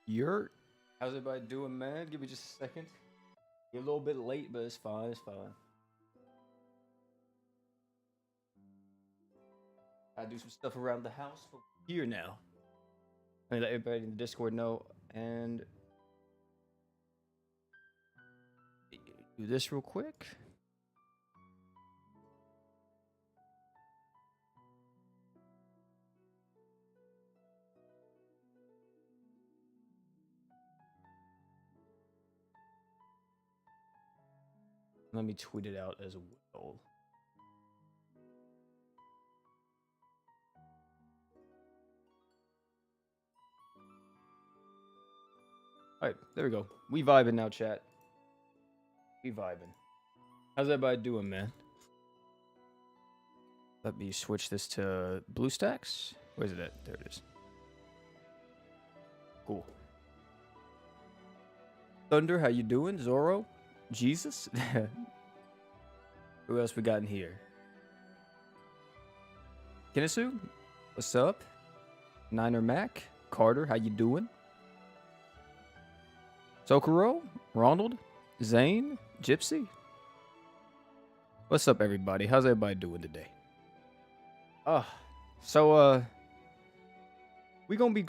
You're... How's everybody doing, man? Give me just a second. You're a little bit late, but it's fine, it's fine. I do some stuff around the house for here now. Let me let everybody in the Discord know, and do this real quick. Let me tweet it out as well. Alright, there we go. We vibing now, chat. We vibing. How's everybody doing, man? Let me switch this to BlueStacks. Where is it at? There it is. Cool. Thunder, how you doing? Zoro? Jesus? Who else we got in here? Kinisu? What's up? Niner Mac? Carter, how you doing? Sokuro? Ronald? Zane? Gypsy? What's up, everybody? How's everybody doing today? We gonna be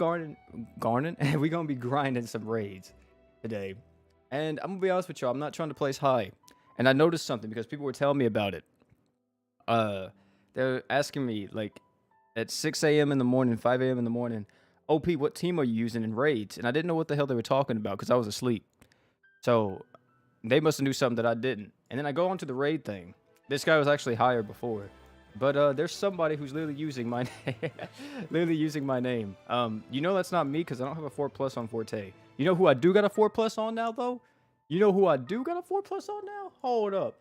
we gonna be grinding some raids today. And I'm gonna be honest with y'all, I'm not trying to place high. And I noticed something because people were telling me about it. They're asking me, like, at 6 a.m. in the morning, 5 a.m. in the morning, OP, what team are you using in raids? And I didn't know what the hell they were talking about because I was asleep. So they must have knew something that I didn't. And then I go on to the raid thing. This guy was actually higher before. But there's somebody who's literally using my name. You know that's not me because I don't have a 4+ on Forte. You know who I do got a 4+ on now, though? You know who I do got a 4+ on now? Hold up,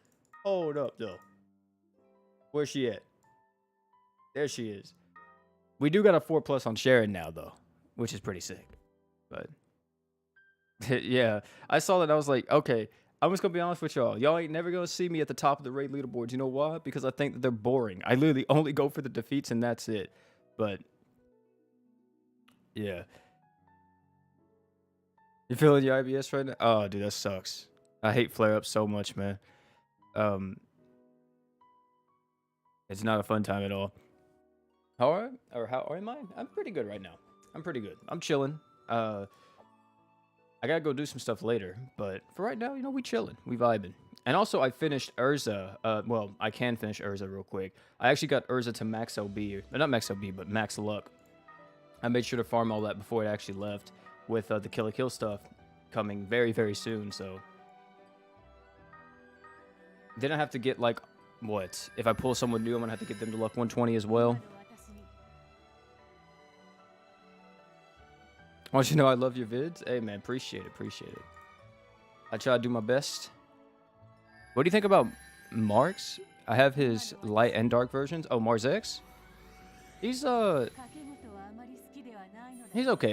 though. Where's she at? There she is. We do got a 4+ on Sharon now, though, which is pretty sick. But yeah, I saw that. I was like, okay, I'm just gonna be honest with y'all. Y'all ain't never gonna see me at the top of the raid leaderboards. You know why? Because I think that they're boring. I literally only go for the defeats and that's it. But yeah. You feeling your IBS right now? Oh, dude, that sucks. I hate flare-ups so much, man. It's not a fun time at all. How am I? I'm pretty good right now. I'm pretty good. I'm chilling. I gotta go do some stuff later, but for right now, you know, we chilling, we vibing. And also, I finished Urza. Well, I can finish Urza real quick. I actually got Urza to max LB, or not max LB, but max luck. I made sure to farm all that before it actually left, with the Kill la Kill stuff coming very, very soon. So then I have to get like what? If I pull someone new, I'm gonna have to get them to luck 120 as well. I want you to know I love your vids. Hey, man, appreciate it. I try to do my best. What do you think about Marks? I have his light and dark versions. Oh, Mars X? He's okay.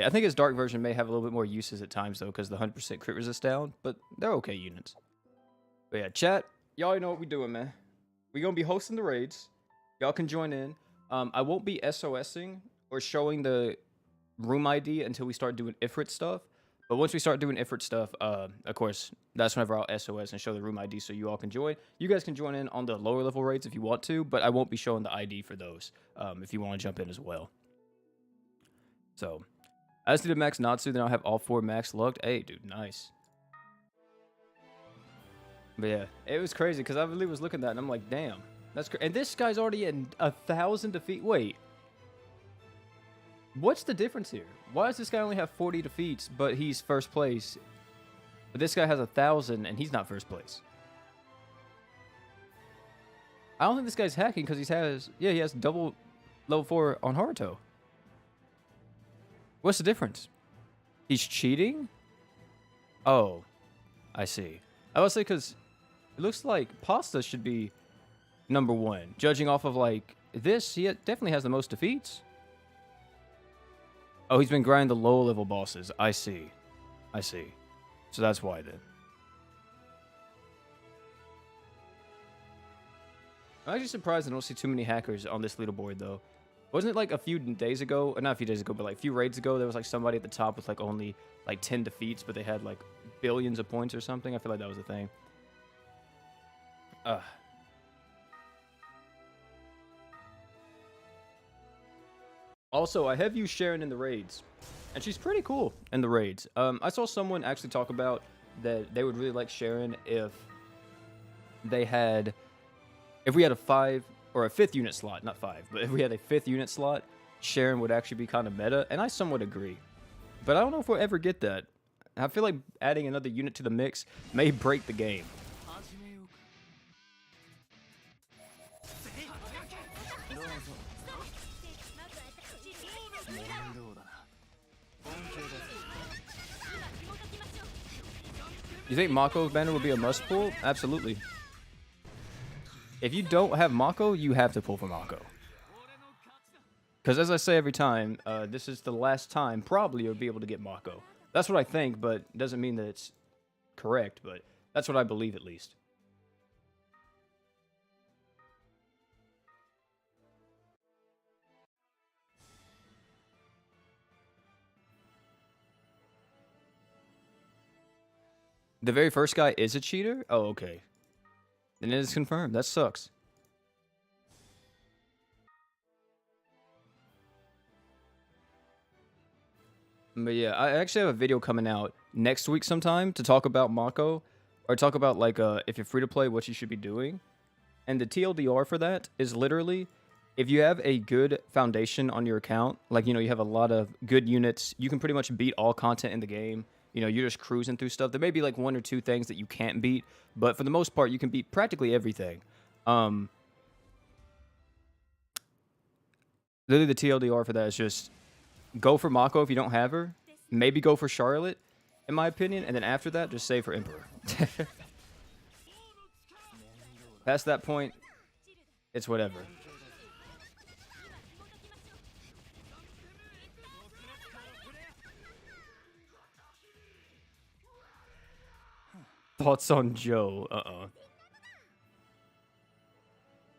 I think his dark version may have a little bit more uses at times, though, because the 100% crit resist down, but they're okay units. But yeah, chat, y'all already know what we doing, man. We gonna be hosting the raids. Y'all can join in. I won't be SOSing or showing the room ID until we start doing Ifrit stuff. But once we start doing Ifrit stuff, of course, that's whenever I'll SOS and show the room ID so you all can join. You guys can join in on the lower level raids if you want to, but I won't be showing the ID for those if you want to jump in as well. So, I just need to max Natsu, then I'll have all 4 max lucked. Hey, dude, nice. But yeah, it was crazy because I really was looking at that and I'm like, damn, that's crazy. And this guy's already at 1,000 defeat. Wait. What's the difference here? Why does this guy only have 40 defeats, but he's first place? But this guy has 1,000 and he's not first place. I don't think this guy's hacking because he has double level 4 on Haruto. What's the difference? He's cheating? Oh, I see. I would say because it looks like Pasta should be number 1. Judging off of like this, he definitely has the most defeats. Oh, he's been grinding the low level bosses. I see. So that's why then. I'm actually surprised I don't see too many hackers on this leaderboard though. Wasn't it like a few days ago, or not a few days ago, but like a few raids ago, there was like somebody at the top with like only like 10 defeats, but they had like billions of points or something? I feel like that was a thing. Also, I have you sharing in the raids, and she's pretty cool in the raids. I saw someone actually talk about that they would really like Sharon if we had a 5 or a 5th unit slot, not 5, but if we had a 5th unit slot, Sharon would actually be kind of meta, and I somewhat agree. But I don't know if we'll ever get that. I feel like adding another unit to the mix may break the game. You think Mako's banner would be a must pull? Absolutely. If you don't have Mako, you have to pull for Mako. Because as I say every time, this is the last time probably you'll be able to get Mako. That's what I think, but it doesn't mean that it's correct, but that's what I believe at least. The very first guy is a cheater? Oh, okay. Then it is confirmed. That sucks. But yeah, I actually have a video coming out next week sometime to talk about Mako, or talk about like if you're free to play, what you should be doing. And the TLDR for that is literally, if you have a good foundation on your account, like, you know, you have a lot of good units, you can pretty much beat all content in the game. You know, you're just cruising through stuff. There may be like 1 or 2 things that you can't beat, but for the most part, you can beat practically everything. Literally the TLDR for that is just go for Mako if you don't have her. Maybe go for Charlotte, in my opinion. And then after that, just save for Emperor. Past that point, it's whatever. Thoughts on Joe?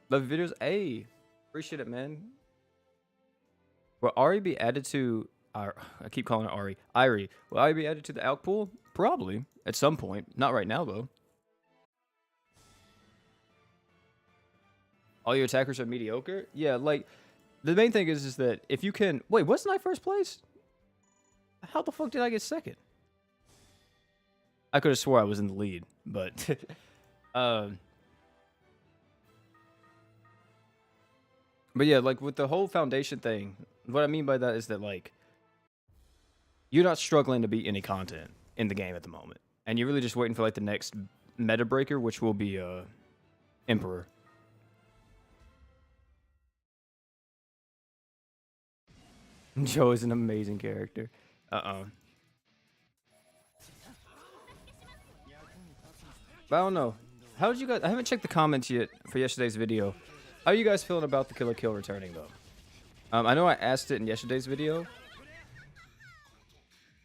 Love videos? Hey, appreciate it, man. Will Ari be added to... I keep calling her Ari. Irie. Will Ari be added to the Alk pool? Probably. At some point. Not right now, though. All your attackers are mediocre? Yeah, like... The main thing is that if you can... Wait, wasn't I first place? How the fuck did I get second? I could have swore I was in the lead, but... But yeah, like, with the whole foundation thing, what I mean by that is that, like, you're not struggling to beat any content in the game at the moment. And you're really just waiting for, like, the next meta breaker, which will be, Emperor. Joe is an amazing character. But I don't know. How did you guys... I haven't checked the comments yet for yesterday's video. How are you guys feeling about the Killer Kill returning, though? I know I asked it in yesterday's video.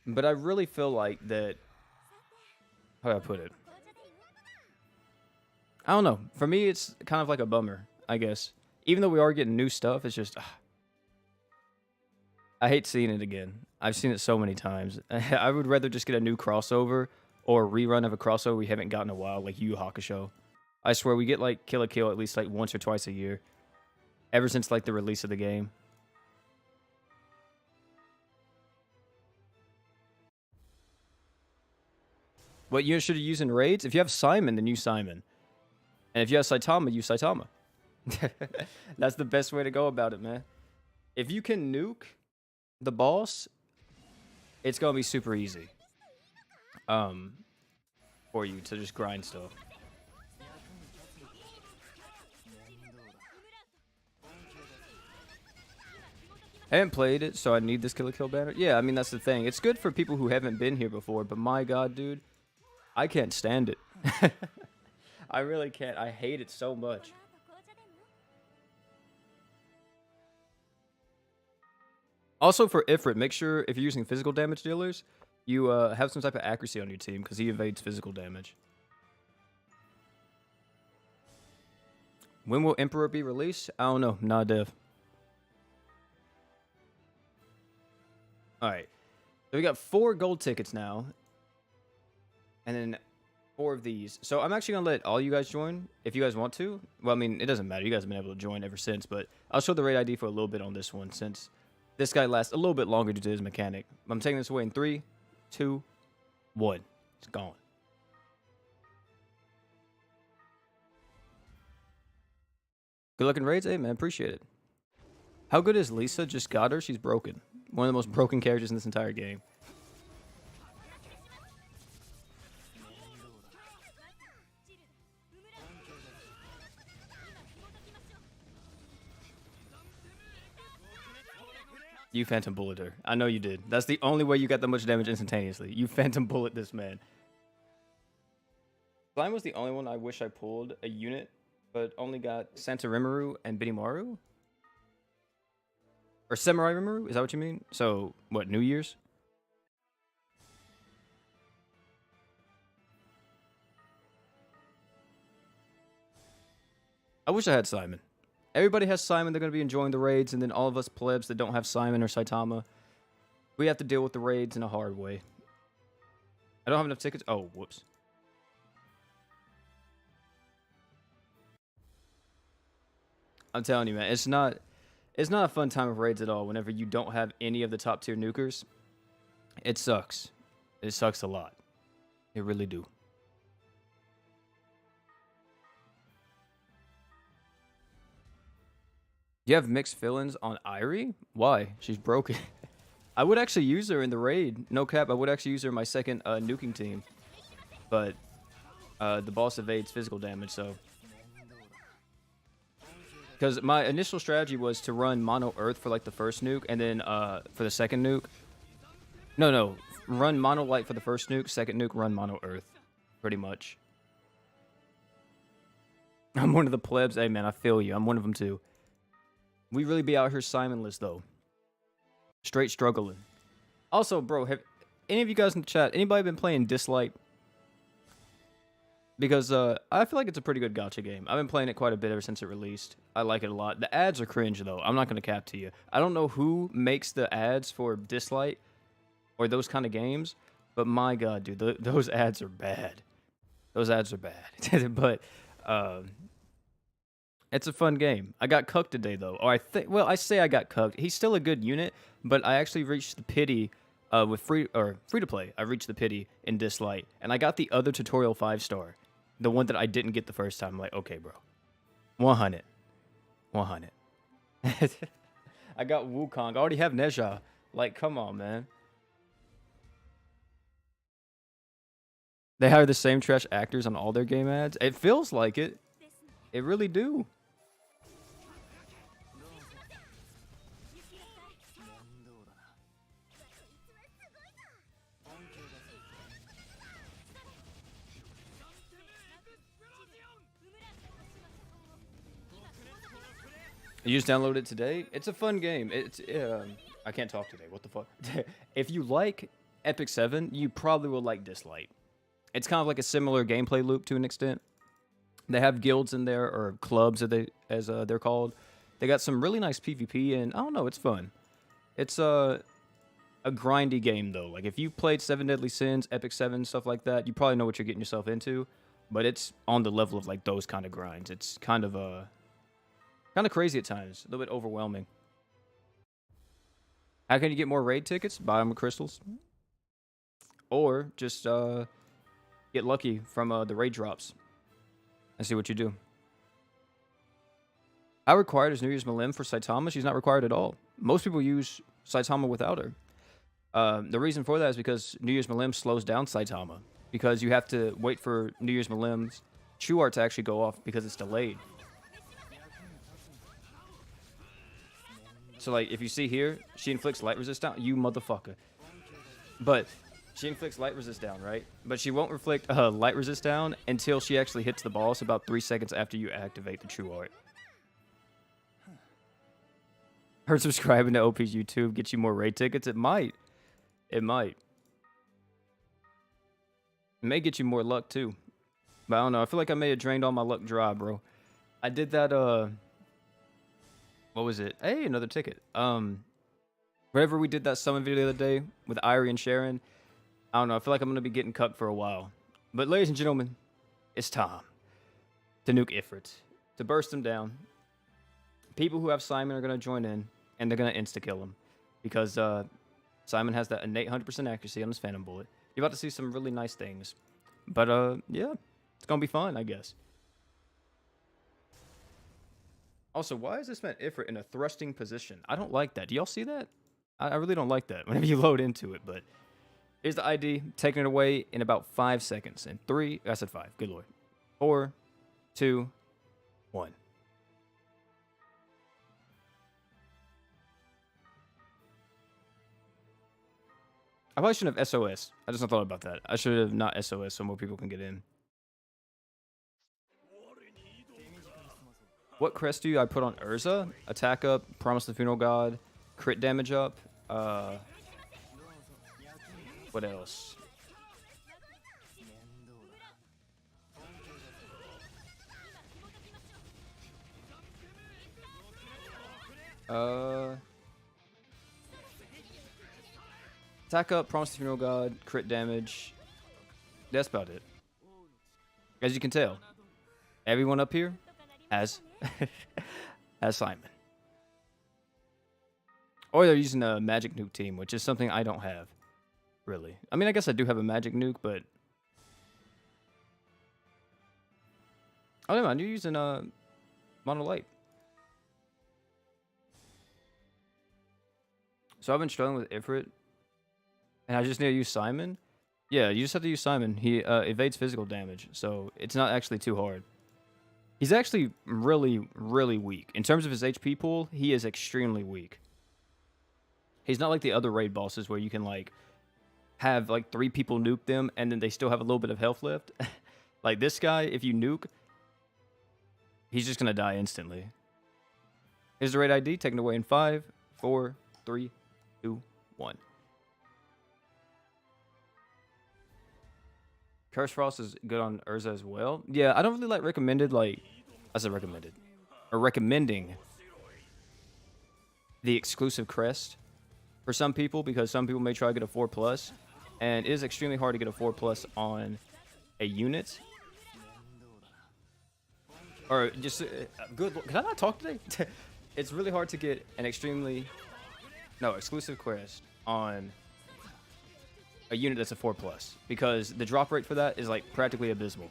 But I really feel like that... How do I put it? I don't know. For me, it's kind of like a bummer, I guess. Even though we are getting new stuff, it's just... I hate seeing it again. I've seen it so many times. I would rather just get a new crossover or a rerun of a crossover we haven't gotten in a while, like Yu Yu Hakusho. I swear, we get, like, Kill la Kill at least, like, once or twice a year. Ever since, like, the release of the game. What unit should you use in raids? If you have Simon, then use Simon. And if you have Saitama, use Saitama. That's the best way to go about it, man. If you can nuke the boss, it's gonna be super easy. For you to just grind stuff. I haven't played it, so I need this Kill la Kill banner. Yeah, I mean, that's the thing. It's good for people who haven't been here before, but my god, dude, I can't stand it. I really can't. I hate it so much. Also, for Ifrit, make sure if you're using physical damage dealers, you have some type of accuracy on your team, because he evades physical damage. When will Emperor be released? I don't know. Nah, Dev. All right. So we got 4 gold tickets now. And then 4 of these. So I'm actually going to let all you guys join if you guys want to. Well, I mean, it doesn't matter. You guys have been able to join ever since. But I'll show the raid ID for a little bit on this one since this guy lasts a little bit longer due to his mechanic. I'm taking this away in 3, 2, 1. It's gone. Good looking raids, hey man, appreciate it. How good is Lisa? Just got her. She's broken. One of the most broken characters in this entire game. You phantom bullet her. I know you did. That's the only way you got that much damage instantaneously. You phantom bullet this man. Slime was the only one I wish I pulled a unit, but only got Santa Rimuru and Binimaru? Or Samurai Rimuru? Is that what you mean? So, what, New Year's? I wish I had Simon. Everybody has Simon. They're going to be enjoying the raids, and then all of us plebs that don't have Simon or Saitama, we have to deal with the raids in a hard way. I don't have enough tickets. Oh, whoops. I'm telling you, man, it's not a fun time of raids at all whenever you don't have any of the top tier nukers. It sucks. It sucks a lot. It really do. You have mixed feelings on Irie? Why? She's broken. I would actually use her in the raid. No cap, I would actually use her in my second nuking team. But the boss evades physical damage, so... Because my initial strategy was to run Mono Earth for like the first nuke, and then for the second nuke... No. Run Mono Light for the first nuke, second nuke, run Mono Earth. Pretty much. I'm one of the plebs. Hey man, I feel you. I'm one of them too. We really be out here Simonless, though. Straight struggling. Also, bro, have any of you guys in the chat, anybody been playing Dislyte? Because I feel like it's a pretty good gacha game. I've been playing it quite a bit ever since it released. I like it a lot. The ads are cringe, though. I'm not going to cap to you. I don't know who makes the ads for Dislyte or those kind of games, but my god, dude, those ads are bad. Those ads are bad. But... it's a fun game. I got cucked today, though. Or I say I got cucked. He's still a good unit, but I actually reached the pity with free to play. I reached the pity in Dislyte, and I got the other tutorial 5-star, the one that I didn't get the first time. I'm like, okay, bro, 100. I got Wukong. I already have Neja. Like, come on, man. They hire the same trash actors on all their game ads. It feels like it. It really do. You just downloaded it today? It's a fun game. It's I can't talk today. What the fuck? If you like Epic 7, you probably will like Dislyte. It's kind of like a similar gameplay loop to an extent. They have guilds in there, or clubs as they're called. They got some really nice PvP, and I don't know, it's fun. It's a grindy game though. Like if you played 7 Deadly Sins, Epic 7, stuff like that, you probably know what you're getting yourself into. But it's on the level of like those kind of grinds. It's kind of crazy at times, a little bit overwhelming. How can you get more raid tickets? Buy them with crystals, or just get lucky from the raid drops. And see what you do. How required is New Year's Malim for Saitama? She's not required at all. Most people use Saitama without her. The reason for that is because New Year's Malim slows down Saitama. Because you have to wait for New Year's Malim's True Art to actually go off because it's delayed. So like, if you see here, she inflicts light resist down. You motherfucker. But... she inflicts light resist down, right? But she won't inflict light resist down until she actually hits the boss about 3 seconds after you activate the True Art. Her subscribing to OP's YouTube gets you more raid tickets? It might. It might. It may get you more luck, too. But I don't know. I feel like I may have drained all my luck dry, bro. I did that, what was it? Hey, another ticket. Wherever we did that summon video the other day with Irie and Sharon, I don't know. I feel like I'm going to be getting cucked for a while. But ladies and gentlemen, it's time to nuke Ifrit, to burst him down. People who have Simon are going to join in, and they're going to insta-kill him. Because Simon has that innate 100% accuracy on his Phantom Bullet. You're about to see some really nice things. But, yeah, it's going to be fun, I guess. Also, why is this man Ifrit in a thrusting position? I don't like that. Do y'all see that? I really don't like that whenever you load into it, but here's the ID. Taking it away in about 5 seconds. In 3, I said 5. Good lord. 4, 2, 1. I probably shouldn't have SOS. I just not thought about that. I should have not SOS so more people can get in. What crest do I put on Urza? Attack up, Promise the Funeral God, crit damage up. What else? Attack up, Promise the Funeral God, crit damage. That's about it. As you can tell, everyone up here has Simon. Or they're using a magic nuke team, which is something I don't have, really. I mean, I guess I do have a magic nuke, but oh, never mind. You're using Monolite. So I've been struggling with Ifrit, and I just need to use Simon. Yeah, you just have to use Simon. He evades physical damage, so it's not actually too hard. He's actually really, really weak. In terms of his HP pool, he is extremely weak. He's not like the other raid bosses where you can, like, have, like, 3 people nuke them and then they still have a little bit of health left. Like, this guy, if you nuke, he's just going to die instantly. Here's the raid ID, taken away in 5, 4, 3, 2, 1. Curse Frost is good on Urza as well. Yeah, I don't really like recommended, like, I said recommended. Or recommending the exclusive crest for some people, because some people may try to get a 4+, and it is extremely hard to get a 4+ on a unit. Or just good. Can I not talk today? It's really hard to get an exclusive crest on a unit that's a 4+, because the drop rate for that is like practically abysmal.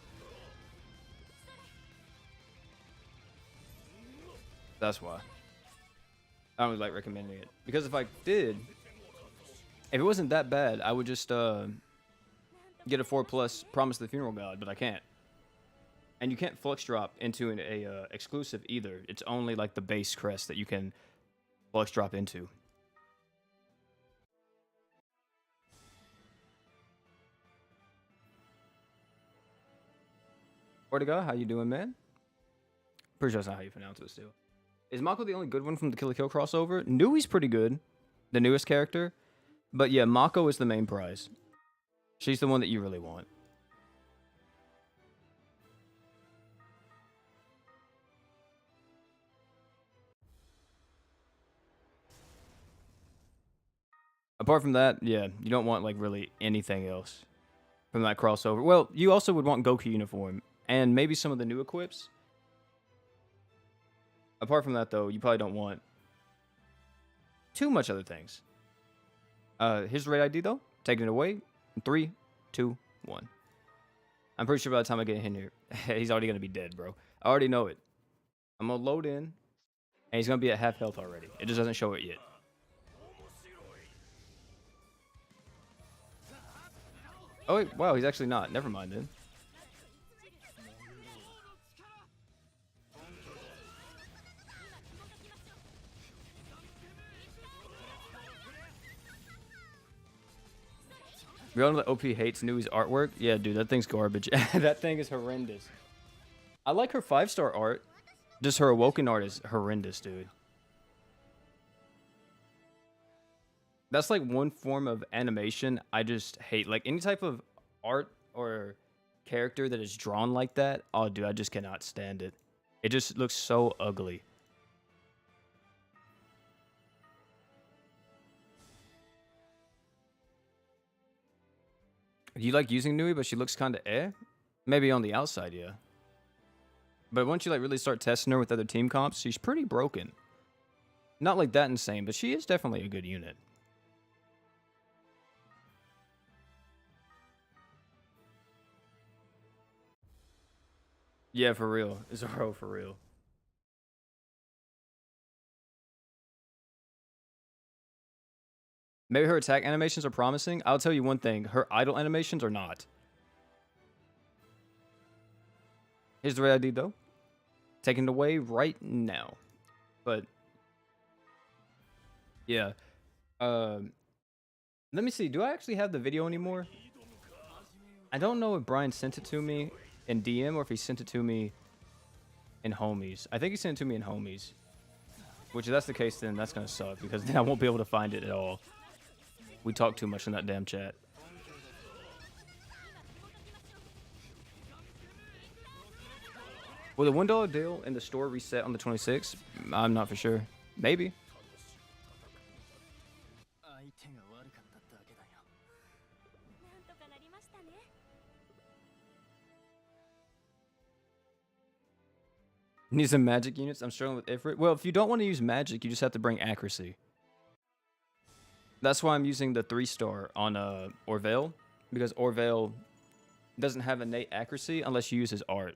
That's why I don't really like recommending it, because if I did, if it wasn't that bad, I would just get a 4+, Promise the Funeral God, but I can't. And you can't flux drop into an exclusive either. It's only like the base crest that you can flux drop into. Ortega, how you doing, man? Pretty sure that's not how you pronounce it still. Is Mako the only good one from the Kill la Kill crossover? Nui's pretty good. The newest character. But yeah, Mako is the main prize. She's the one that you really want. Apart from that, yeah, you don't want like really anything else from that crossover. Well, you also would want Goku uniform and maybe some of the new equips. Apart from that, though, you probably don't want too much other things. Here's the raid ID, though. Taking it away in 3, 2, 1. I'm pretty sure by the time I get in here, he's already going to be dead, bro. I already know it. I'm going to load in, and he's going to be at half health already. It just doesn't show it yet. Oh, wait, wow, he's actually not. Never mind, then. We all know that OP hates Nui's artwork. Yeah, dude, that thing's garbage. That thing is horrendous. I like her 5-star art. Just her Awoken art is horrendous, dude. That's like one form of animation I just hate. Like any type of art or character that is drawn like that. Oh, dude, I just cannot stand it. It just looks so ugly. You like using Nui, but she looks kind of eh? Maybe on the outside, yeah. But once you like really start testing her with other team comps, she's pretty broken. Not like that insane, but she is definitely a good unit. Yeah, for real. Zoro, for real. Maybe her attack animations are promising. I'll tell you one thing. Her idle animations are not. Here's the red ID, though. Taken away right now. But, yeah. Let me see. Do I actually have the video anymore? I don't know if Brian sent it to me in DM or if he sent it to me in homies. I think he sent it to me in homies. Which, if that's the case, then that's going to suck. Because then I won't be able to find it at all. We talk too much in that damn chat. Will the $1 deal in the store reset on the 26th? I'm not for sure. Maybe. Need some magic units? I'm struggling with Ifrit. Well, if you don't want to use magic, you just have to bring accuracy. That's why I'm using the 3-star on Orvale, because Orvale doesn't have innate accuracy unless you use his art.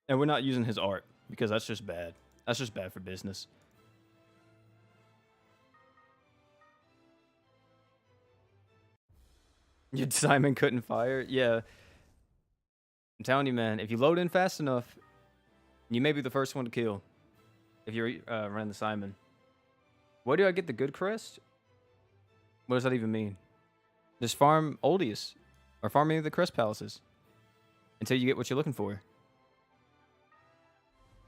And we're not using his art, because that's just bad. That's just bad for business. Simon couldn't fire? Yeah. I'm telling you, man, if you load in fast enough, you may be the first one to kill. If you run the Simon. Where do I get the good crest? What does that even mean? Just farm Oldius. Or farm any of the crest palaces. Until you get what you're looking for.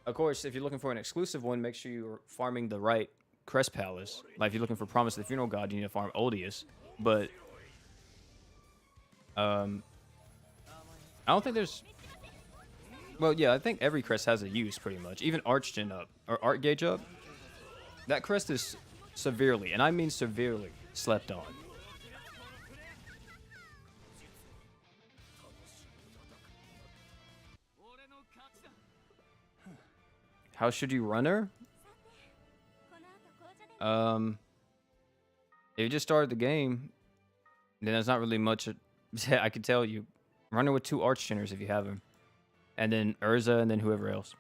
Of course, if you're looking for an exclusive one, make sure you're farming the right crest palace. Like if you're looking for Promise of the Funeral God, you need to farm Oldius. But I don't think there's... Well, yeah, I think every crest has a use, pretty much. Even Archgen up, or Art Gauge up. That crest is severely, and I mean severely, slept on. How should you run her? If you just started the game, then there's not really much I could tell you. Run her with 2 Archgeners if you have them. And then Urza, and then whoever else.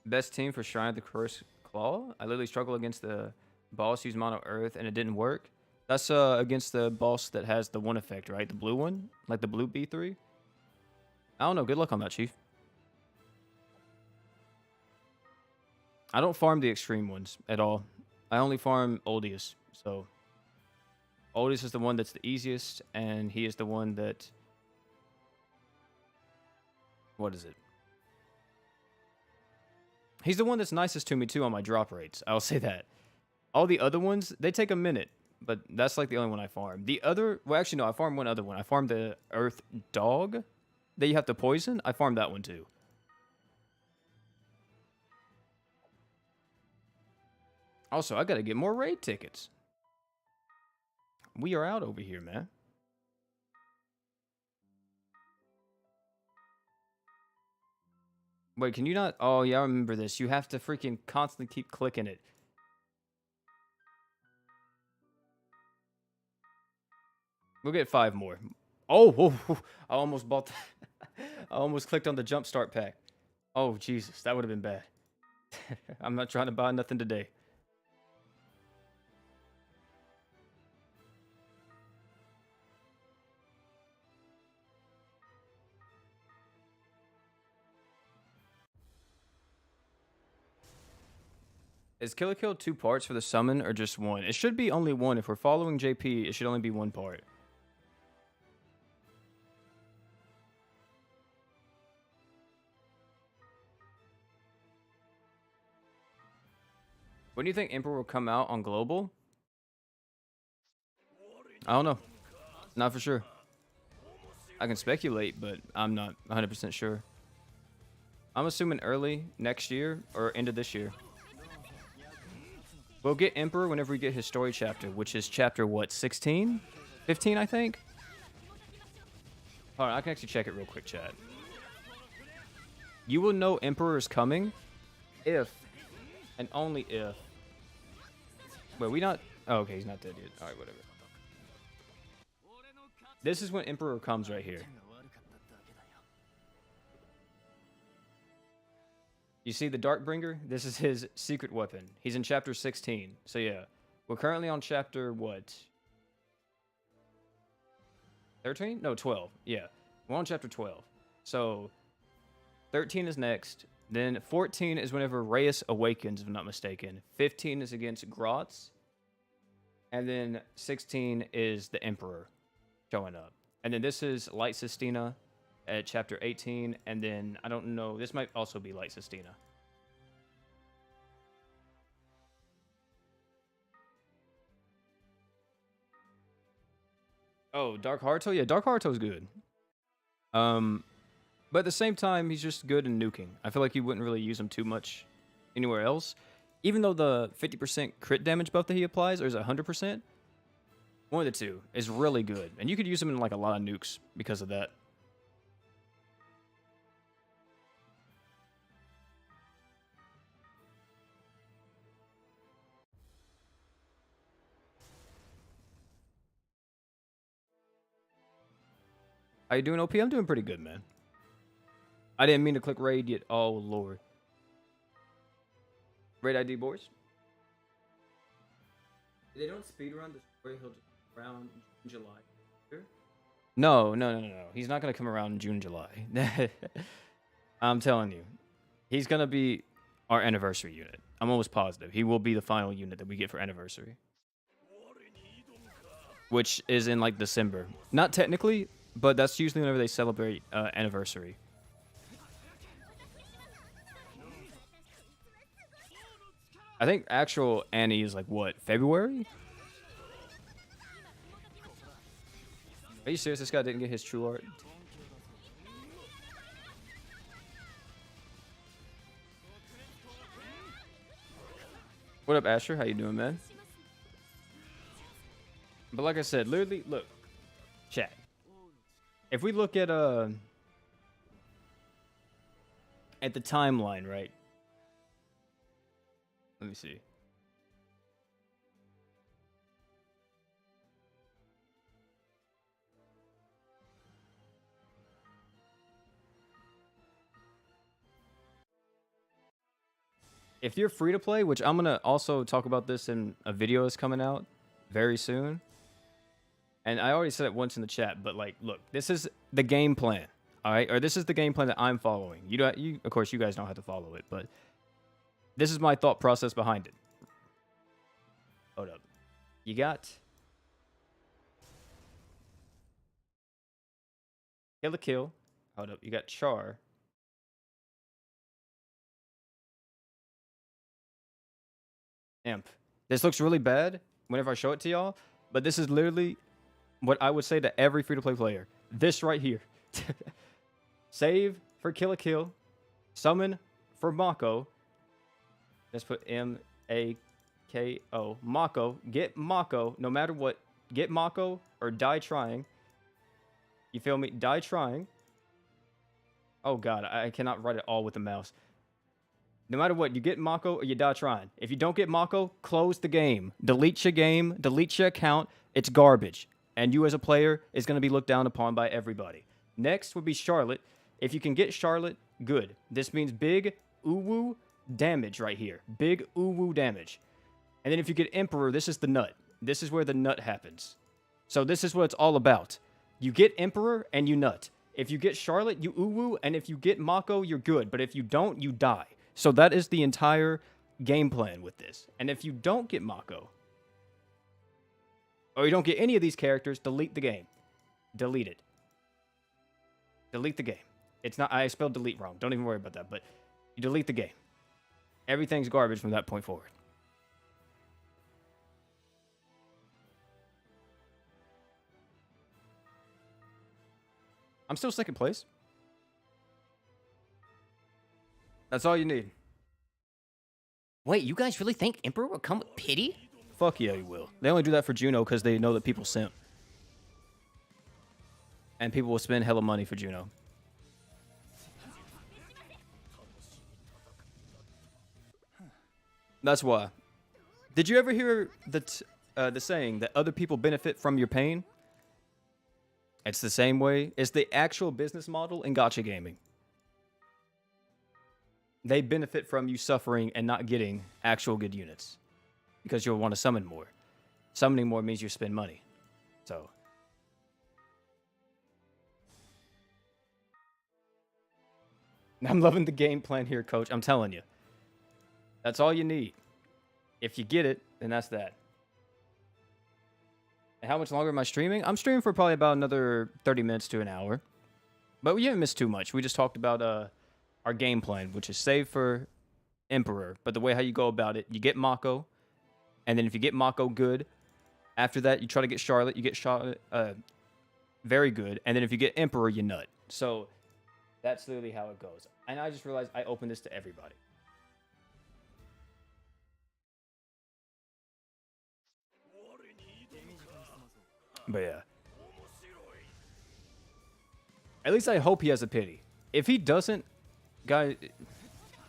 Best team for Shrine of the Cursed Claw? I literally struggled against the boss used Mono Earth, and it didn't work. That's against the boss that has the one effect, right? The blue one? Like the blue B3? I don't know. Good luck on that, Chief. I don't farm the extreme ones at all. I only farm Oldius. So Oldius is the one that's the easiest, and he is the one that... What is it? He's the one that's nicest to me, too, on my drop rates. I'll say that. All the other ones, they take a minute. But that's like the only one I farm. The other... Well, actually, no. I farmed one other one. I farmed the Earth Dog that you have to poison. I farmed that one, too. Also, I gotta get more raid tickets. We are out over here, man. Wait, can you not? Oh, yeah, I remember this. You have to freaking constantly keep clicking it. We'll get 5 more. Oh, I almost bought I almost clicked on the jumpstart pack. Oh, Jesus, that would have been bad. I'm not trying to buy nothing today. Is Kill la Kill 2 parts for the summon or just 1? It should be only 1. If we're following JP, it should only be 1 part. When do you think Emperor will come out on Global? I don't know. Not for sure. I can speculate, but I'm not 100% sure. I'm assuming early next year or end of this year. We'll get Emperor whenever we get his story chapter, which is chapter, what, 16? 15, I think? Hold on, I can actually check it real quick, chat. You will know Emperor is coming if, and only if... Wait, we not... Oh, okay, he's not dead yet. Alright, whatever. This is when Emperor comes right here. You see the Darkbringer? This is his secret weapon. He's in chapter 16. So yeah, we're currently on chapter, what? 13? No, 12. Yeah, we're on chapter 12. So 13 is next. Then 14 is whenever Reyes awakens, if I'm not mistaken. 15 is against Grotz. And then 16 is the Emperor showing up. And then this is Light Sistina at chapter 18, and then, I don't know, this might also be Light Sistina. Oh, Dark Haruto? Yeah, Dark Haruto's good. But at the same time, he's just good in nuking. I feel like you wouldn't really use him too much anywhere else. Even though the 50% crit damage buff that he applies, or is it 100%? One of the two is really good. And you could use him in like a lot of nukes because of that. How you doing, OP? I'm doing pretty good, man. I didn't mean to click raid yet. Oh, Lord. Raid ID, boys. They don't speedrun the story. He'll just around July. Sure? No. He's not going to come around in June, July. I'm telling you. He's going to be our anniversary unit. I'm almost positive. He will be the final unit that we get for anniversary. Which is in, like, December. Not technically, but that's usually whenever they celebrate anniversary. I think actual Annie is like, what, February? Are you serious? This guy didn't get his true art? What up, Asher? How you doing, man? But like I said, literally, look, chat. If we look at the timeline, right? Let me see. If you're free to play, which I'm gonna also talk about this in a video that's coming out very soon. And I already said it once in the chat, but like, look, this is the game plan, all right? Or this is the game plan that I'm following. Of course, you guys don't have to follow it, but this is my thought process behind it. Hold up. You got Kill. Hold up. You got Char. Imp. This looks really bad whenever I show it to y'all, but this is literally what I would say to every free-to-play player. This right here. Save for Kill. Summon for Mako. Let's put M-A-K-O. Mako. Get Mako. No matter what. Get Mako or die trying. You feel me? Die trying. Oh, God. I cannot write it all with the mouse. No matter what, you get Mako or you die trying. If you don't get Mako, close the game. Delete your game. Delete your account. It's garbage. And you as a player is going to be looked down upon by everybody. Next would be Charlotte. If you can get Charlotte, good. This means big uwu damage right here. Big uwu damage. And then if you get Emperor, this is the nut. This is where the nut happens. So this is what it's all about. You get Emperor and you nut. If you get Charlotte, you uwu. And if you get Mako, you're good. But if you don't, you die. So that is the entire game plan with this. And if you don't get Mako, or you don't get any of these characters, delete the game. Delete it. Delete the game. It's not, I spelled delete wrong. Don't even worry about that. But you delete the game. Everything's garbage from that point forward. I'm still second place. That's all you need. Wait, you guys really think Emperor will come with pity? Fuck yeah, he will. They only do that for Juno because they know that people simp. And people will spend hella money for Juno. That's why. Did you ever hear the saying that other people benefit from your pain? It's the same way. It's the actual business model in gacha gaming. They benefit from you suffering and not getting actual good units. Because you'll want to summon more. Summoning more means you spend money. So. I'm loving the game plan here, coach. I'm telling you. That's all you need. If you get it, then that's that. And how much longer am I streaming? I'm streaming for probably about another 30 minutes to an hour. But we haven't missed too much. We just talked about our game plan, which is save for Emperor. But the way how you go about it, you get Mako. And then if you get Mako good, after that, you try to get Charlotte. You get Charlotte very good. And then if you get Emperor, you nut. So that's literally how it goes. And I just realized I opened this to everybody. But yeah. At least I hope he has a pity. If he doesn't, guys,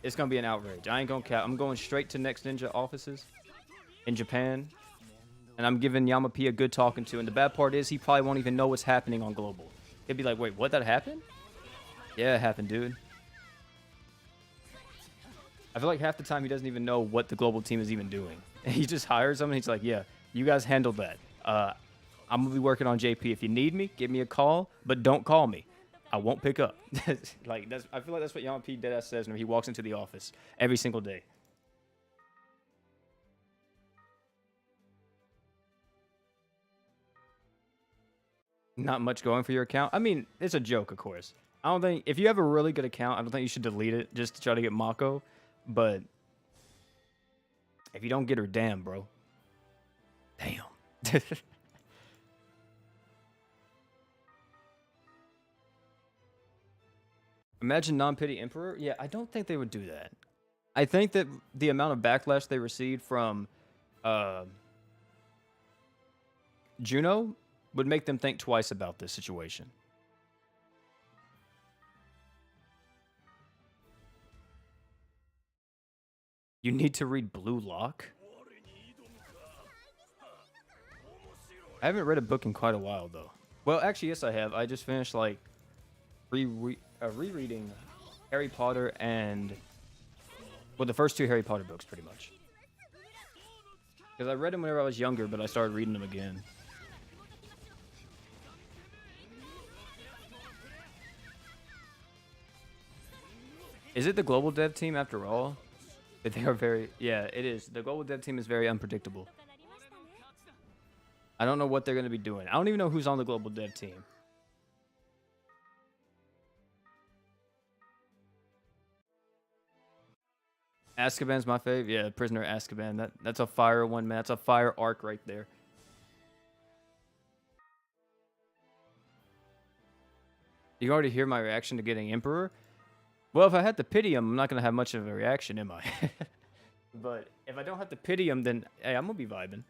it's going to be an outrage. I ain't going to cap. I'm going straight to Next Ninja offices in Japan. And I'm giving Yamapi a good talking to. And the bad part is he probably won't even know what's happening on Global. He'll be like, wait, what? That happened? Yeah, it happened, dude. I feel like half the time he doesn't even know what the Global team is even doing. He just hires them and he's like, yeah, you guys handle that. I'm going to be working on JP. If you need me, give me a call, but don't call me. I won't pick up. Like I feel like that's what Yamapi deadass says when he walks into the office every single day. Not much going for your account. I mean, it's a joke, of course. I don't think, if you have a really good account, I don't think you should delete it just to try to get Mako. But if you don't get her, damn, bro. Damn. Imagine non-pity Emperor? Yeah, I don't think they would do that. I think that the amount of backlash they received from Juno would make them think twice about this situation. You need to read Blue Lock? I haven't read a book in quite a while, though. Well, actually, yes, I have. I just finished, like, rereading Harry Potter and... well, the first two Harry Potter books, pretty much. Because I read them whenever I was younger, but I started reading them again. Is it the global dev team, after all? But they are very... yeah, it is. The global dev team is very unpredictable. I don't know what they're going to be doing. I don't even know who's on the global dev team. Azkaban's my fave. Yeah, Prisoner of Azkaban. That's a fire one, man. That's a fire arc right there. You already hear my reaction to getting Emperor? Well, if I had to pity him, I'm not going to have much of a reaction, am I? But if I don't have to pity him, then, hey, I'm going to be vibing.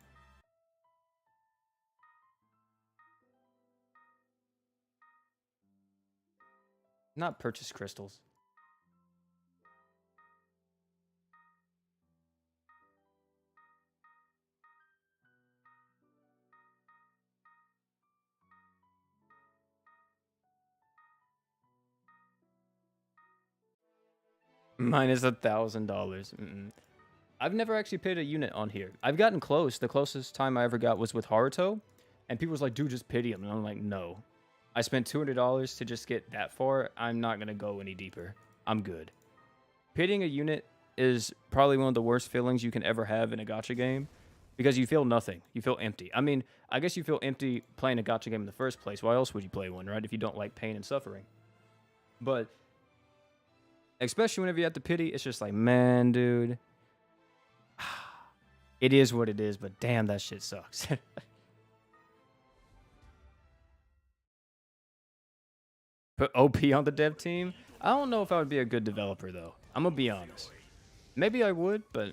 Not purchase crystals. Minus $1,000. I've never actually paid a unit on here. I've gotten close. The closest time I ever got was with Haruto. And people was like, dude, just pity him. And I'm like, no. I spent $200 to just get that far. I'm not going to go any deeper. I'm good. Pitying a unit is probably one of the worst feelings you can ever have in a gacha game. Because you feel nothing. You feel empty. I mean, I guess you feel empty playing a gacha game in the first place. Why else would you play one, right? If you don't like pain and suffering. But... especially whenever you have to pity, it's just like, man, dude. It is what it is, but damn, that shit sucks. Put OP on the dev team? I don't know if I would be a good developer, though. I'm going to be honest. Maybe I would, but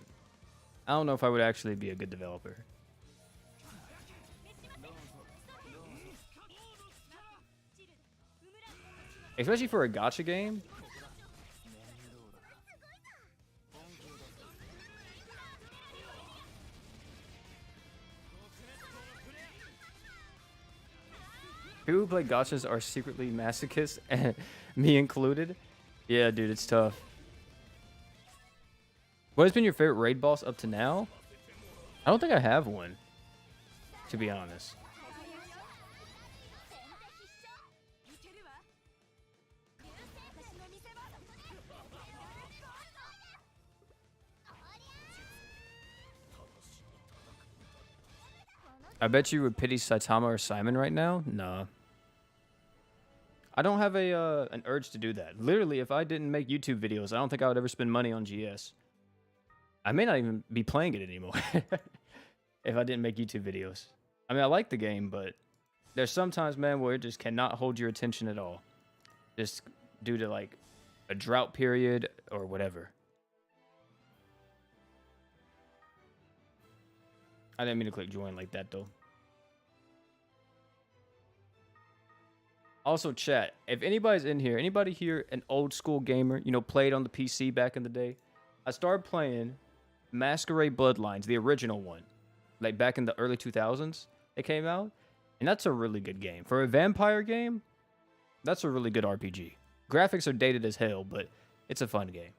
I don't know if I would actually be a good developer. Especially for a gacha game. People who play gachas are secretly masochists, me included. Yeah, dude, it's tough. What has been your favorite raid boss up to now? I don't think I have one, to be honest. I bet you would pity Saitama or Simon right now? Nah. I don't have a an urge to do that. Literally, if I didn't make YouTube videos, I don't think I would ever spend money on GS. I may not even be playing it anymore if I didn't make YouTube videos. I mean, I like the game, but there's sometimes, man, where it just cannot hold your attention at all. Just due to, like, a drought period or whatever. I didn't mean to click join like that, though. Also, chat, if anybody's in here, anybody here an old school gamer, you know, played on the PC back in the day? I started playing Masquerade Bloodlines, the original one. Like, back in the early 2000s, it came out. And that's a really good game. For a vampire game, that's a really good RPG. Graphics are dated as hell, but it's a fun game.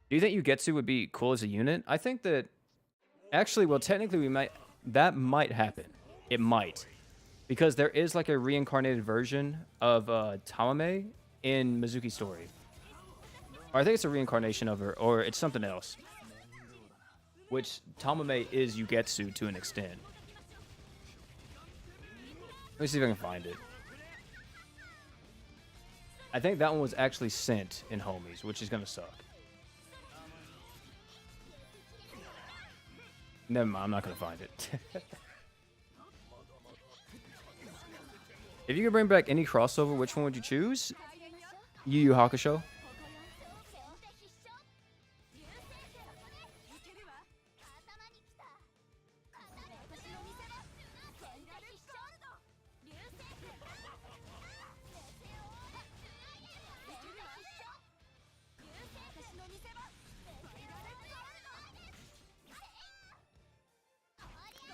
Do you think Yugetsu would be cool as a unit? I think that, actually, well, technically, that might happen. It might. Because there is, like, a reincarnated version of Tamame in Mizuki's story. Or I think it's a reincarnation of her, or it's something else. Which, Tamame is Yugetsu to an extent. Let me see if I can find it. I think that one was actually sent in Homies, which is gonna suck. Never mind, I'm not gonna find it. If you could bring back any crossover, which one would you choose? Yu Yu Hakusho.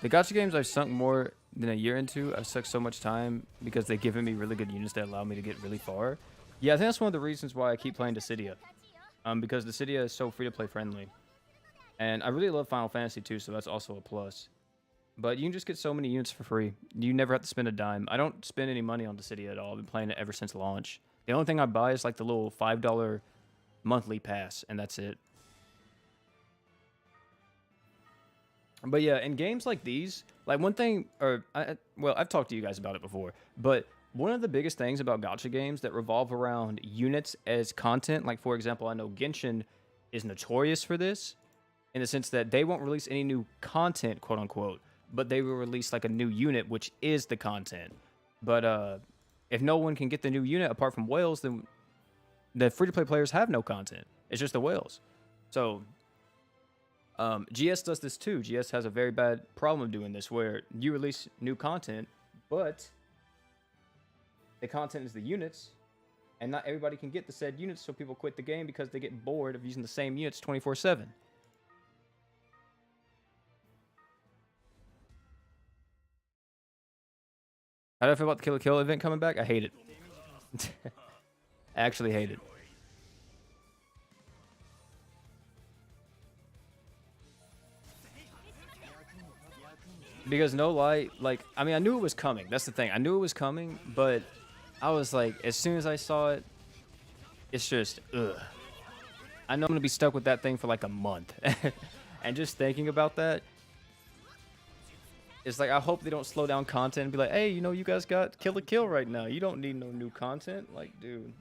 The gacha games I've sunk more than a year into, I've sucked so much time because they've given me really good units that allow me to get really far. Yeah, I think that's one of the reasons why I keep playing Dissidia. Because Dissidia is so free-to-play friendly. And I really love Final Fantasy too, so that's also a plus. But you can just get so many units for free. You never have to spend a dime. I don't spend any money on Dissidia at all. I've been playing it ever since launch. The only thing I buy is like the little $5 monthly pass, and that's it. But yeah, in games like these, like one thing, well, I've talked to you guys about it before, but one of the biggest things about gacha games that revolve around units as content, like for example, I know Genshin is notorious for this, in the sense that they won't release any new content, quote unquote, but they will release like a new unit, which is the content. But if no one can get the new unit apart from whales, then the free-to-play players have no content. It's just the whales. So GS does this too. GS has a very bad problem doing this, where you release new content, but the content is the units, and not everybody can get the said units, so people quit the game because they get bored of using the same units 24/7. How do I feel about the Kill la Kill event coming back? I hate it. I actually hate it. Because no lie, like, I mean, I knew it was coming. That's the thing. I knew it was coming, but I was like, as soon as I saw it, it's just, ugh. I know I'm going to be stuck with that thing for like a month. And just thinking about that, it's like, I hope they don't slow down content and be like, hey, you know, you guys got Kill la Kill right now. You don't need no new content. Like, dude,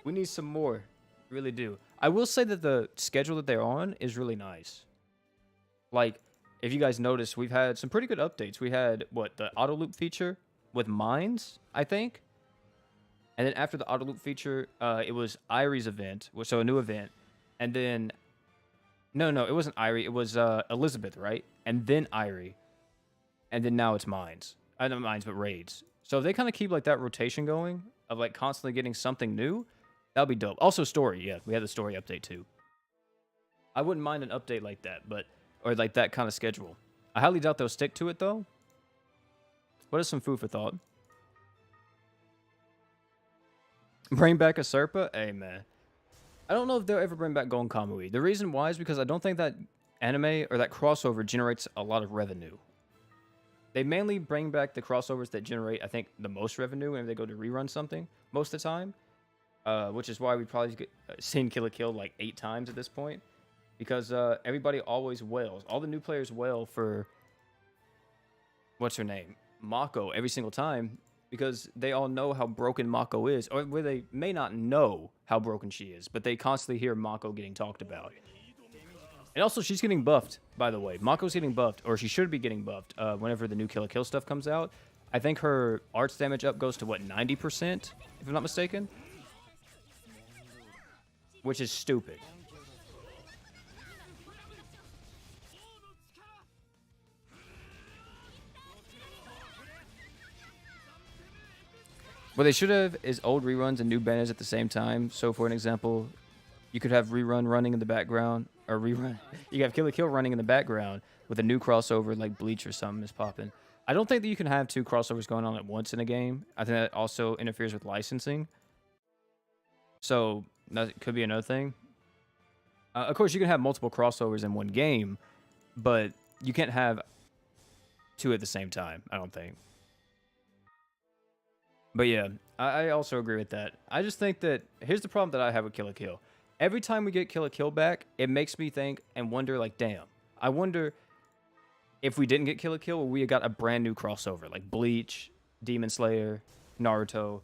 we need some more. Really do. I will say that the schedule that they're on is really nice. Like, if you guys notice, we've had some pretty good updates. We had, what, the auto loop feature with mines, I think? And then after the auto loop feature, it was Irie's event, so a new event, and then no, it wasn't Irie, it was Elizabeth, right? And then Irie, and then now it's Mines. I not Mines, but raids. So if they kind of keep like that rotation going of like constantly getting something new, that'll be dope. Also story, yeah, we had the story update too. I wouldn't mind an update like that, but or like that kind of schedule. I highly doubt they'll stick to it though. What is some food for thought? Bring back a Serpa? Hey man. I don't know if they'll ever bring back Gon Kamui. The reason why is because I don't think that anime or that crossover generates a lot of revenue. They mainly bring back the crossovers that generate, I think, the most revenue whenever they go to rerun something most of the time. Which is why we probably get, seen Kill la Kill like 8 times at this point. Because everybody always wails. All the new players wail for, what's her name? Mako every single time. Because they all know how broken Mako is. Or where they may not know how broken she is. But they constantly hear Mako getting talked about. And also, she's getting buffed, by the way. Mako's getting buffed, or she should be getting buffed whenever the new Kill la Kill stuff comes out. I think her arts damage up goes to, what, 90%? If I'm not mistaken? Which is stupid. What they should have is old reruns and new banners at the same time. So, for an example, you could have rerun running in the background, or rerun. You have Kill la Kill running in the background with a new crossover like Bleach or something is popping. I don't think that you can have 2 crossovers going on at once in a game. I think that also interferes with licensing. So that could be another thing. Of course, you can have multiple crossovers in one game, but you can't have 2 at the same time, I don't think. But yeah, I also agree with that. I just think that here's the problem that I have with Kill la Kill. Every time we get Kill la Kill back, it makes me think and wonder, like, damn. I wonder if we didn't get Kill la Kill, we got a brand new crossover, like Bleach, Demon Slayer, Naruto,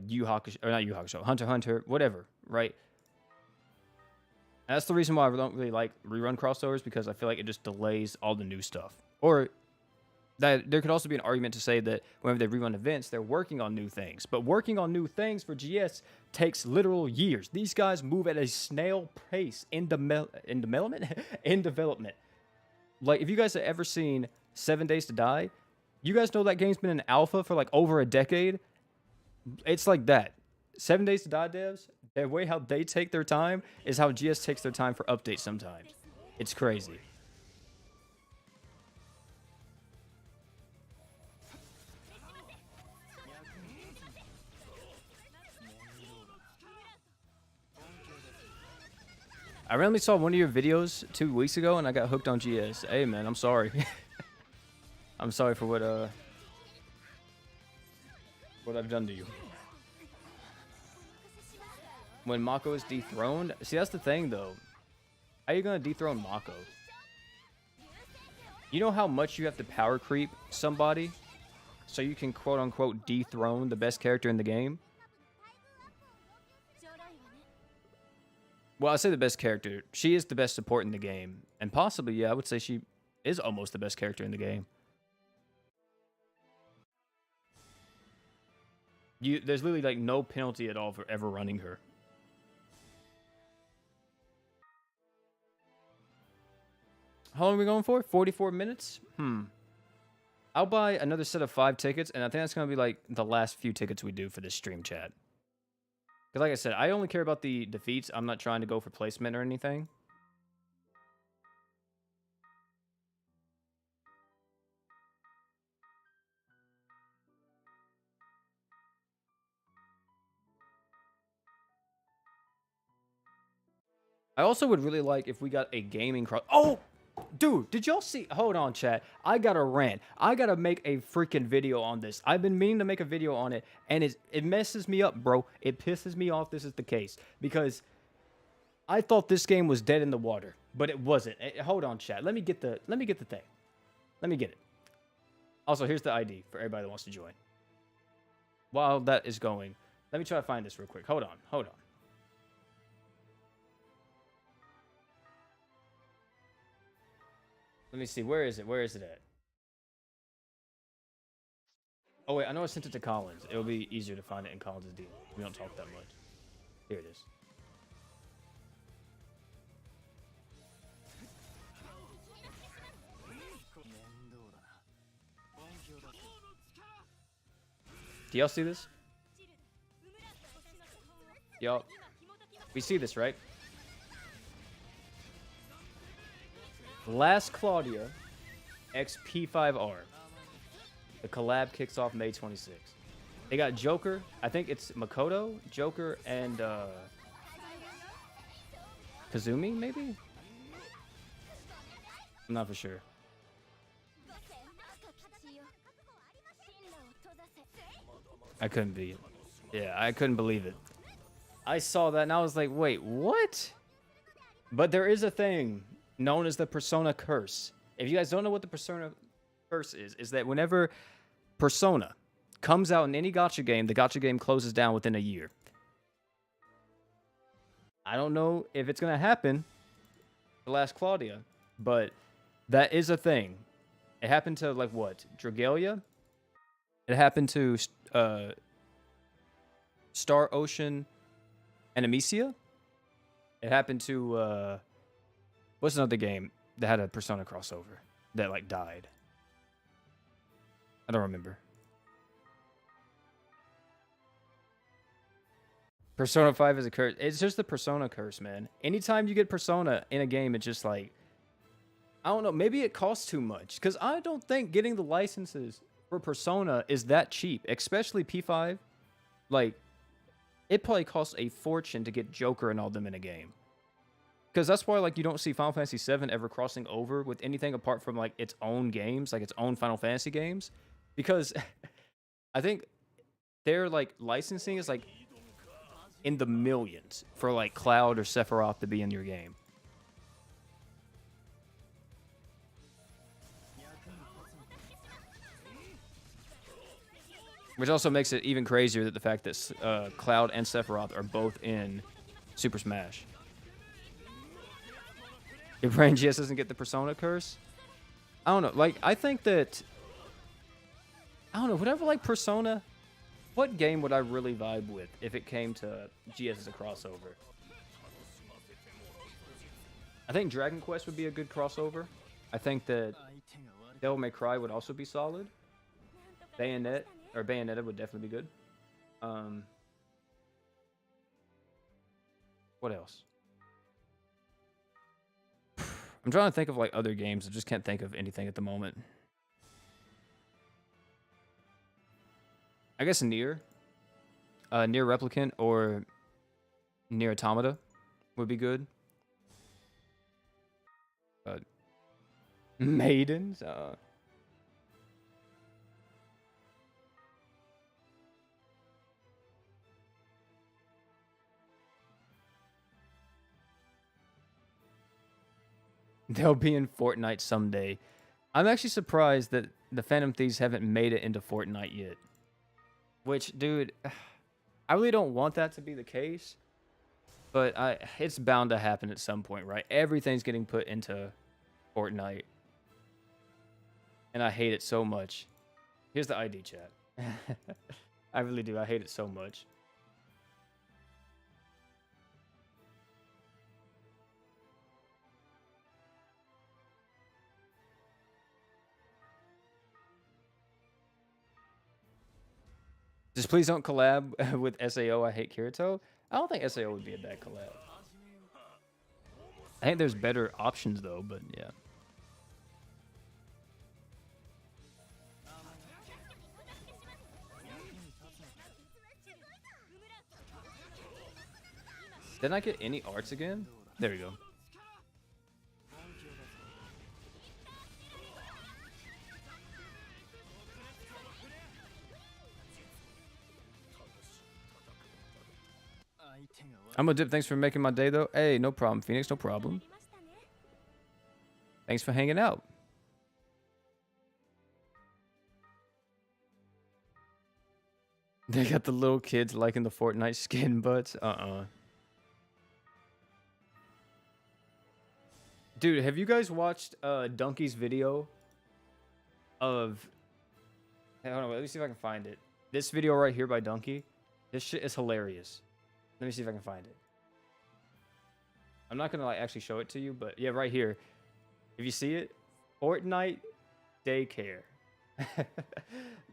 Yu Hakusho, or not Yu Hakusho, Hunter x Hunter, whatever, right? And that's the reason why I don't really like rerun crossovers, because I feel like it just delays all the new stuff. Or that there could also be an argument to say that whenever they rerun events, they're working on new things. But working on new things for GS takes literal years. These guys move at a snail pace in development. In development. Like, if you guys have ever seen 7 Days to Die, you guys know that game's been in alpha for like over a decade. It's like that. 7 Days to Die devs, the way how they take their time is how GS takes their time for updates sometimes. It's crazy. I randomly saw one of your videos 2 weeks ago and I got hooked on GS. Hey man, I'm sorry. I'm sorry for what I've done to you. When Mako is dethroned, see, that's the thing though. How are you gonna dethrone Mako? You know how much you have to power creep somebody so you can quote unquote dethrone the best character in the game? Well, I say the best character. She is the best support in the game. And possibly, yeah, I would say she is almost the best character in the game. There's literally like no penalty at all for ever running her. How long are we going for? 44 minutes? I'll buy another set of 5 tickets, and I think that's going to be like the last few tickets we do for this stream chat. Because like I said, I only care about the defeats. I'm not trying to go for placement or anything. I also would really like if we got a gaming cross. Oh! Dude, did y'all see? Hold on, chat. I got a rant. I got to make a freaking video on this. I've been meaning to make a video on it, and it messes me up, bro. It pisses me off this is the case. Because I thought this game was dead in the water, but it wasn't. Hold on, chat. Let me get the thing. Let me get it. Also, here's the ID for everybody that wants to join. While that is going, let me try to find this real quick. Hold on. Let me see. Where is it? Where is it at? Oh wait, I know I sent it to Collins. It'll be easier to find it in Collins' DM. We don't talk that much. Here it is. Do y'all see this? Y'all, we see this, right? Last Claudia XP5R. The collab kicks off May 26th. They got Joker. I think it's Makoto, Joker, and Kazumi, maybe? I'm not for sure. I couldn't be it. Yeah, I couldn't believe it. I saw that and I was like, wait, what? But there is a thing known as the Persona Curse. If you guys don't know what the Persona Curse is that whenever Persona comes out in any gacha game, the gacha game closes down within a year. I don't know if it's going to happen the last Claudia, but that is a thing. It happened to, like, what? Dragalia? It happened to Star Ocean and Amicia. It happened to, what's another game that had a Persona crossover that, like, died? I don't remember. Persona 5 is a curse. It's just the Persona curse, man. Anytime you get Persona in a game, it's just like, I don't know, maybe it costs too much. Because I don't think getting the licenses for Persona is that cheap. Especially P5. Like, it probably costs a fortune to get Joker and all them in a game. Because that's why, like, you don't see Final Fantasy VII ever crossing over with anything apart from, like, its own games. Like, its own Final Fantasy games. Because I think their, like, licensing is, like, in the millions for, like, Cloud or Sephiroth to be in your game. Which also makes it even crazier that the fact that Cloud and Sephiroth are both in Super Smash. If Brain GS doesn't get the Persona curse, I don't know. Like, I think that, I don't know, whatever, like, Persona, what game would I really vibe with if it came to GS as a crossover? I think Dragon Quest would be a good crossover. I think that Devil May Cry would also be solid. Bayonetta would definitely be good. What else? I'm trying to think of, like, other games. I just can't think of anything at the moment. I guess Nier Replicant or Nier Automata would be good. Maidens. They'll be in Fortnite someday. I'm actually surprised that the Phantom Thieves haven't made it into Fortnite yet. Which, dude, I really don't want that to be the case. But it's bound to happen at some point, right? Everything's getting put into Fortnite. And I hate it so much. Here's the ID chat. I really do. I hate it so much. Just please don't collab with SAO. I hate Kirito. I don't think SAO would be a bad collab. I think there's better options though, but yeah. Didn't I get any arts again? There we go. I'm a dip. Thanks for making my day, though. Hey, no problem, Phoenix. No problem. Thanks for hanging out. They got the little kids liking the Fortnite skin butts. Dude, have you guys watched Donkey's video of Hey, hold on, let me see if I can find it. This video right here by Donkey, this shit is hilarious. Let me see if I can find it. I'm not gonna like actually show it to you, but yeah, right here. If you see it, Fortnite daycare.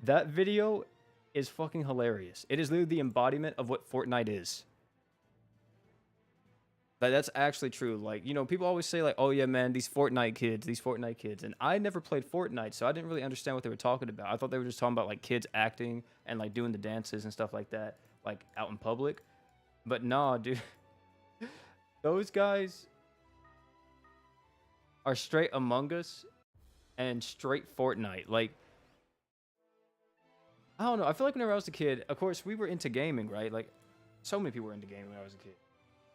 That video is fucking hilarious. It is literally the embodiment of what Fortnite is. Like, that's actually true. Like, you know, people always say like, oh yeah, man, these Fortnite kids. And I never played Fortnite, so I didn't really understand what they were talking about. I thought they were just talking about like kids acting and like doing the dances and stuff like that, like out in public. But nah, dude. Those guys are straight Among Us and straight Fortnite. Like, I don't know. I feel like whenever I was a kid, of course, we were into gaming, right? Like, so many people were into gaming when I was a kid.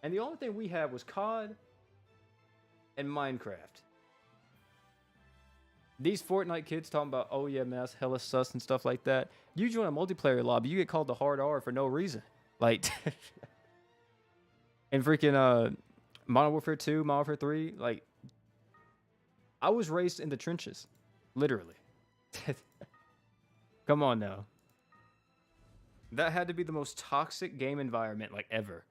And the only thing we had was COD and Minecraft. These Fortnite kids talking about, oh yeah, man, that's hella sus and stuff like that. You join a multiplayer lobby, you get called the hard R for no reason. Like, and freaking Modern Warfare 2, Modern Warfare 3, like, I was raised in the trenches, literally. Come on now. That had to be the most toxic game environment, like, ever.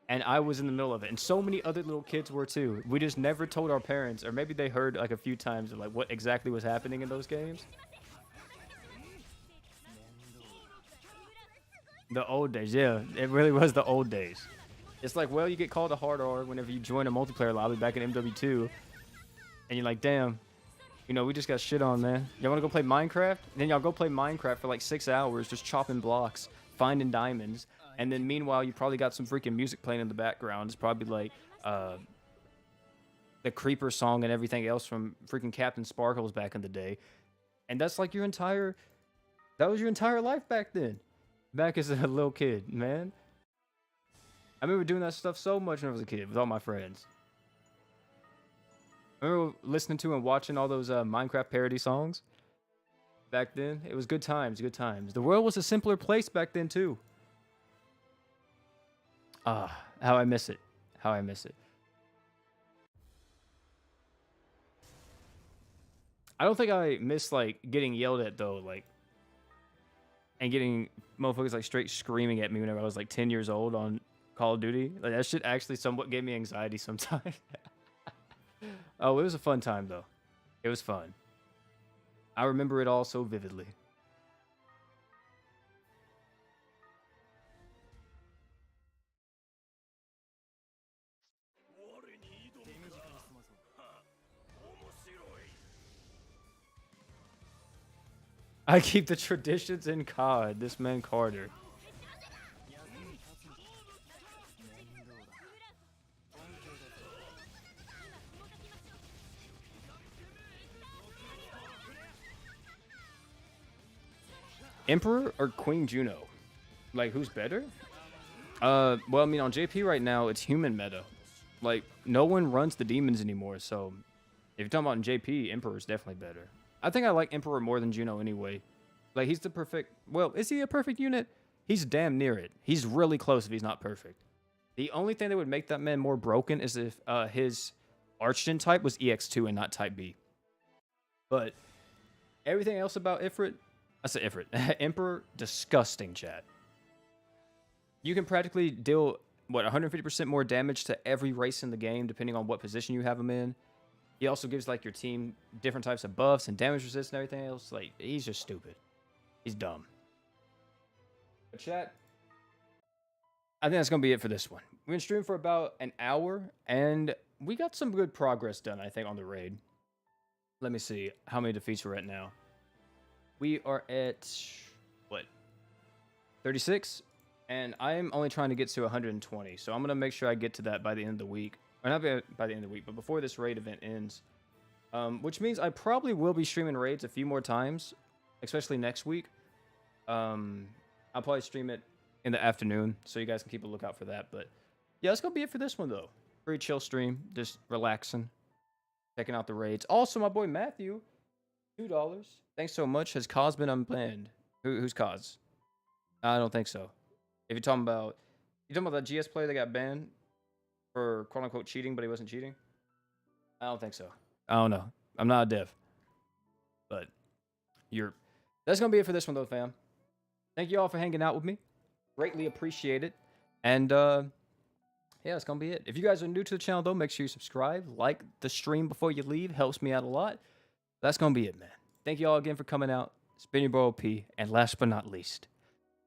And I was in the middle of it. And so many other little kids were too. We just never told our parents, or maybe they heard like a few times of like what exactly was happening in those games. The old days, yeah. It really was the old days. It's like, well, you get called a hard R whenever you join a multiplayer lobby back in MW2. And you're like, damn, you know, we just got shit on, man. Y'all want to go play Minecraft? Then y'all go play Minecraft for like 6 hours, just chopping blocks, finding diamonds. And then meanwhile, you probably got some freaking music playing in the background. It's probably like the Creeper song and everything else from freaking Captain Sparkles back in the day. And that's like your entire, that was your entire life back then. Back as a little kid, man. I remember doing that stuff so much when I was a kid with all my friends. I remember listening to and watching all those Minecraft parody songs back then. It was good times, good times. The world was a simpler place back then too. Ah, how I miss it. How I miss it. I don't think I miss like getting yelled at though, like, and getting motherfuckers like straight screaming at me whenever I was like 10 years old on Call of Duty. Like, that shit actually somewhat gave me anxiety sometimes. Oh, it was a fun time though. It was fun. I remember it all so vividly. I keep the traditions in COD. This man Carter. Emperor or Queen Juno? Like, who's better? Well, I mean, on JP right now, it's human meta. Like, no one runs the demons anymore, so if you're talking about in JP, Emperor's definitely better. I think I like Emperor more than Juno anyway. Like, he's the perfect... Well, is he a perfect unit? He's damn near it. He's really close if he's not perfect. The only thing that would make that man more broken is if his Archgen type was EX2 and not type B. But everything else about Ifrit... I said Ifrit. Emperor, disgusting, chat. You can practically deal, what, 150% more damage to every race in the game, depending on what position you have him in. He also gives, like, your team different types of buffs and damage resist and everything else. Like, he's just stupid. He's dumb. But chat, I think that's going to be it for this one. We've been streaming for about an hour, and we got some good progress done, I think, on the raid. Let me see how many defeats we're at now. We are at, what, 36? And I'm only trying to get to 120, so I'm going to make sure I get to that by the end of the week. Or not by the end of the week, but before this raid event ends. Which means I probably will be streaming raids a few more times, especially next week. I'll probably stream it in the afternoon, so you guys can keep a lookout for that. But yeah, that's going to be it for this one, though. Pretty chill stream, just relaxing, checking out the raids. Also, my boy Matthew, $2. Thanks so much. Has Cause been unbanned? Who's Cause? I don't think so. If you're talking about that GS player that got banned for quote unquote cheating, but he wasn't cheating, I don't think so. I don't know. I'm not a dev, but you're That's going to be it for this one, though, fam. Thank you all for hanging out with me. Greatly appreciate it. And, yeah, that's going to be it. If you guys are new to the channel, though, make sure you subscribe. Like the stream before you leave. Helps me out a lot. That's going to be it, man. Thank you all again for coming out. It's been your boy OP. And last but not least,